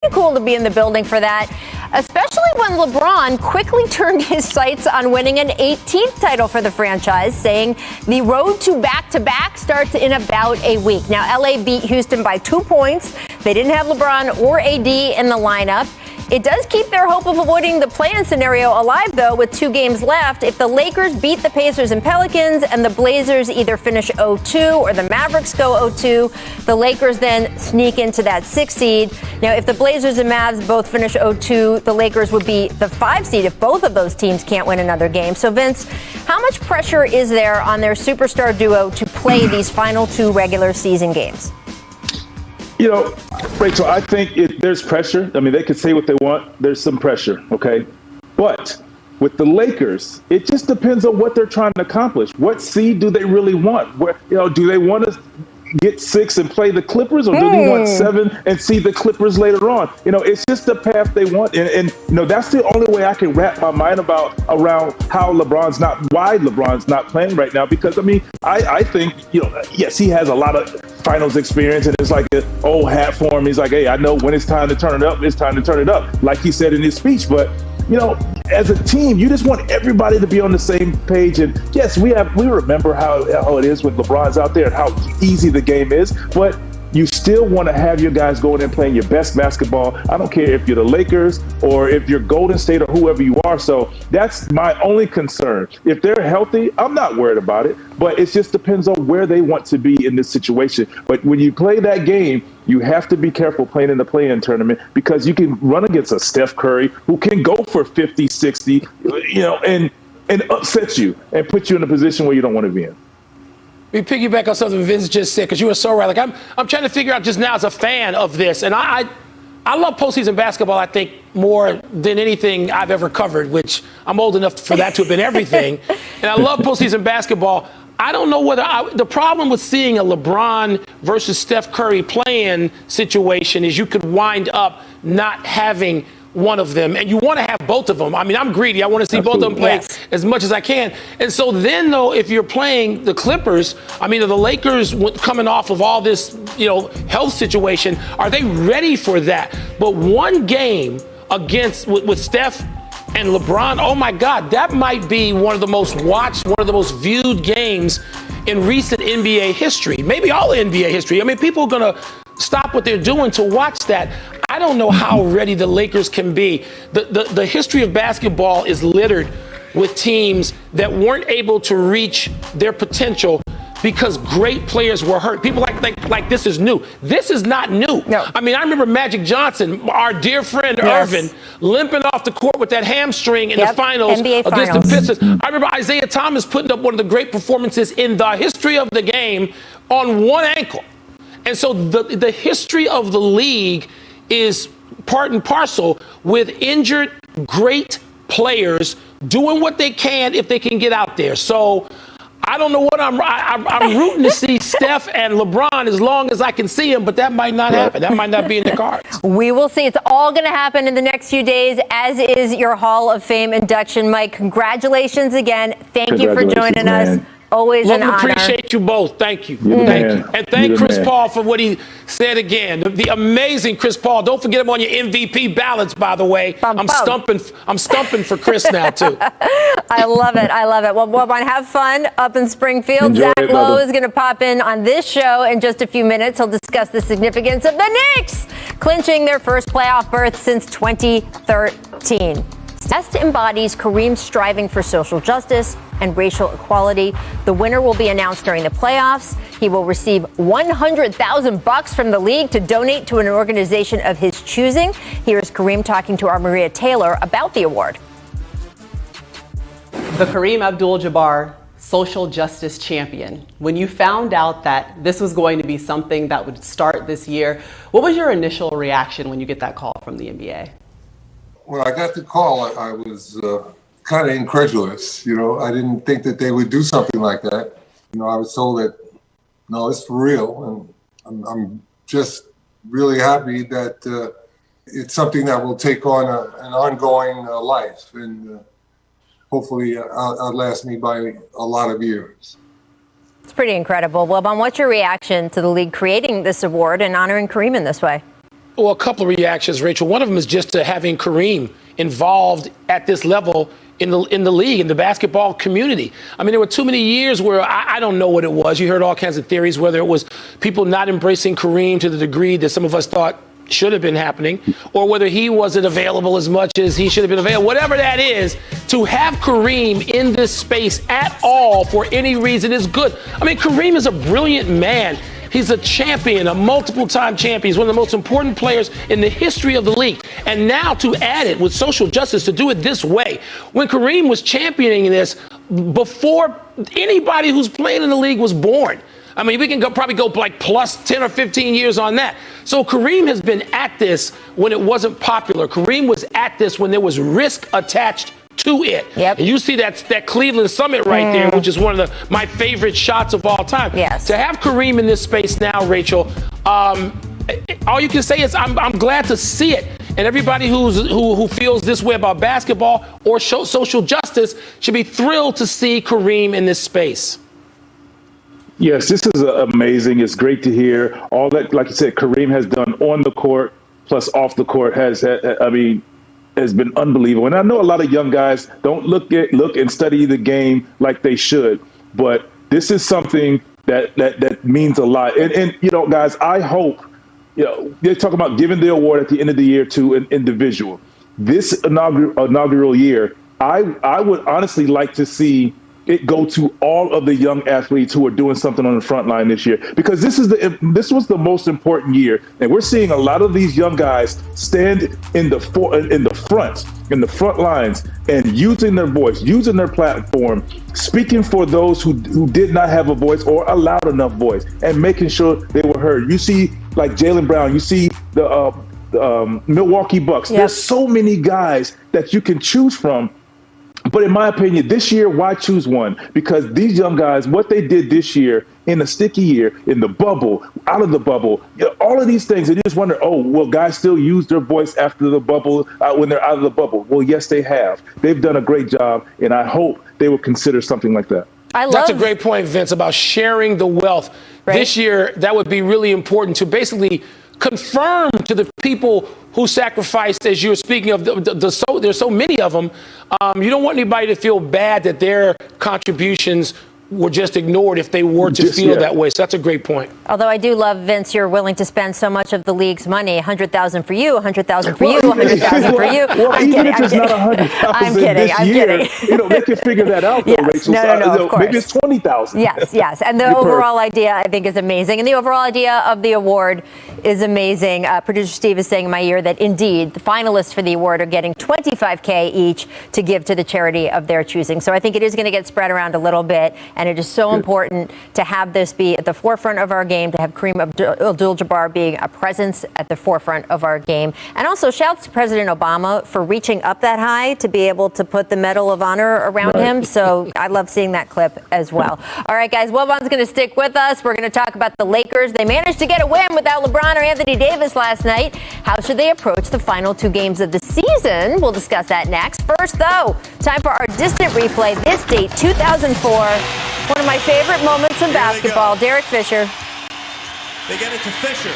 cool to be in the building for that, especially when LeBron quickly turned his sights on winning an 18th title for the franchise, saying the road to back-to-back starts in about a week. Now, LA beat Houston by 2 points. They didn't have LeBron or AD in the lineup. It does keep their hope of avoiding the play-in scenario alive, though, with 2 games left. If the Lakers beat the Pacers and Pelicans and the Blazers either finish 0-2 or the Mavericks go 0-2, the Lakers then sneak into that 6th seed. Now, if the Blazers and Mavs both finish 0-2, the Lakers would be the 5 seed if both of those teams can't win another game. So, Vince, how much pressure is there on their superstar duo to play these final 2 regular season games? You know, Rachel, I think there's pressure. I mean, they could say what they want. There's some pressure, okay? But with the Lakers, it just depends on what they're trying to accomplish. What seed do they really want? Do they want to get 6 and play the Clippers, or do they want 7 and see the Clippers later on? It's just the path they want. And that's the only way I can wrap my mind around how why LeBron's not playing right now. Because, I think, yes, he has a lot of finals experience, and it's like an old hat for him. He's like, hey, I know when it's time to turn it up, it's time to turn it up, like he said in his speech. But, as a team, you just want everybody to be on the same page. And yes, we remember how it is when LeBron's out there and how easy the game is, but you still want to have your guys going and playing your best basketball. I don't care if you're the Lakers or if you're Golden State or whoever you are. So that's my only concern. If they're healthy, I'm not worried about it, but it just depends on where they want to be in this situation. But when you play that game, you have to be careful playing in the play-in tournament, because you can run against a Steph Curry who can go for 50, 60, and upset you and put you in a position where you don't want to be in. We piggyback on something Vince just said, because you were so right. Like I'm trying to figure out just now as a fan of this, and I love postseason basketball, I think, more than anything I've ever covered, which I'm old enough for that to have been everything. And I love postseason basketball. I don't know whether the problem with seeing a LeBron versus Steph Curry play-in situation is you could wind up not having one of them, and you want to have both of them. I'm greedy. I want to see both of them play as much as I can. And so then, though, if you're playing the Clippers, the Lakers coming off of all this, health situation, are they ready for that? But one game with Steph and LeBron, oh my God, that might be one of the most watched, one of the most viewed games in recent NBA history, maybe all NBA history. People are going to stop what they're doing to watch that. I don't know how ready the Lakers can be. The history of basketball is littered with teams that weren't able to reach their potential because great players were hurt. People like this is new. This is not new. No. I remember Magic Johnson, our dear friend Irvin, limping off the court with that hamstring in the finals NBA against finals. the Pistons. I remember Isaiah Thomas putting up one of the great performances in the history of the game on one ankle. And so the history of the league is part and parcel with injured great players doing what they can if they can get out there. So I don't know what I'm rooting to see Steph and LeBron as long as I can see them, but that might not happen. That might not be in the cards. We will see. It's all going to happen in the next few days, as is your Hall of Fame induction. Mike, congratulations again. Thank you for joining us. Always an honor. We appreciate you both. Thank you. Thank you. And thank Chris Paul for what he said again. The amazing Chris Paul. Don't forget him on your MVP ballots, by the way. I'm stumping for Chris now, too. I love it. Well, have fun up in Springfield. Enjoy Zach Lowe is going to pop in on this show in just a few minutes. He'll discuss the significance of the Knicks clinching their first playoff berth since 2013. Test embodies Kareem's striving for social justice and racial equality. The winner will be announced during the playoffs. He will receive $100,000 from the league to donate to an organization of his choosing. Here's Kareem talking to our Maria Taylor about the award. The Kareem Abdul-Jabbar Social Justice Champion. When you found out that this was going to be something that would start this year, what was your initial reaction when you get that call from the NBA? When I got the call, I was kind of incredulous. I didn't think that they would do something like that. I was told that, no, it's for real. And I'm just really happy that it's something that will take on an ongoing life and hopefully outlast me by a lot of years. It's pretty incredible. Well, Bon, what's your reaction to the league creating this award and honoring Kareem in this way? a couple of reactions, Rachel. One of them is just to having Kareem involved at this level in the league, in the basketball community. I mean, there were too many years where I don't know what it was. You heard all kinds of theories, whether it was people not embracing Kareem to the degree that some of us thought should have been happening, or whether he wasn't available as much as he should have been available. Whatever that is, to have Kareem in this space at all for any reason is good. I mean, Kareem is a brilliant man. He's a champion, a multiple-time champion. He's one of the most important players in the history of the league. And now to add it with social justice, to do it this way, when Kareem was championing this before anybody who's playing in the league was born. I mean, we can probably go like plus 10 or 15 years on that. So Kareem has been at this when it wasn't popular. Kareem was at this when there was risk attached to it. Yep. And you see that Cleveland Summit right there, which is one of my favorite shots of all time. Yes. To have Kareem in this space now, Rachel, all you can say is I'm glad to see it. And everybody who feels this way about basketball or social justice should be thrilled to see Kareem in this space. Yes, this is amazing. It's great to hear all that. Like you said, Kareem has done on the court plus off the court has been unbelievable. And I know a lot of young guys don't look and study the game like they should, but this is something that means a lot. And you know, guys, I hope, you know, they're talking about giving the award at the end of the year to an individual. This inaugural year, I would honestly like to see it go to all of the young athletes who are doing something on the front line this year, because this was the most important year, and we're seeing a lot of these young guys stand in the front lines and using their voice, using their platform, speaking for those who did not have a voice or a loud enough voice, and making sure they were heard. You see, like Jaylen Brown, you see the Milwaukee Bucks. Yep. There's so many guys that you can choose from. But in my opinion, this year, why choose one? Because these young guys, what they did this year, in a sticky year, in the bubble, out of the bubble, you know, all of these things, and you just wonder, oh, will guys still use their voice after the bubble, when they're out of the bubble? Well, yes, they have. They've done a great job, and I hope they will consider something like that. That's a great point, Vince, about sharing the wealth. Right. This year, that would be really important to basically confirm to the people who sacrificed, as you were speaking of, there's so many of them. You don't want anybody to feel bad that their contributions were just ignored if they were to feel that way. So that's a great point. Although I do love, Vince, you're willing to spend so much of the league's money, $100,000 for you, $100,000 for you, $100,000 for you. Well, I'm even if it's not $100,000 this year, you know, they can figure that out, though, yes. Rachel. No, of course. Maybe it's $20,000. Yes. And the overall idea, I think, is amazing. And the overall idea of the award is amazing. Producer Steve is saying in my ear that, indeed, the finalists for the award are getting $25K each to give to the charity of their choosing. So I think it is going to get spread around a little bit, and it is so important to have this be at the forefront of our game, to have Kareem Abdul-Jabbar being a presence at the forefront of our game. And also, shouts to President Obama for reaching up that high to be able to put the Medal of Honor around him. So I love seeing that clip as well. All right, guys, Wilbon's going to stick with us. We're going to talk about the Lakers. They managed to get a win without LeBron or Anthony Davis last night. How should they approach the final two games of the season? We'll discuss that next. First, though, time for our distant replay. This date, 2004. One of my favorite moments in basketball. Derek Fisher. They get it to Fisher.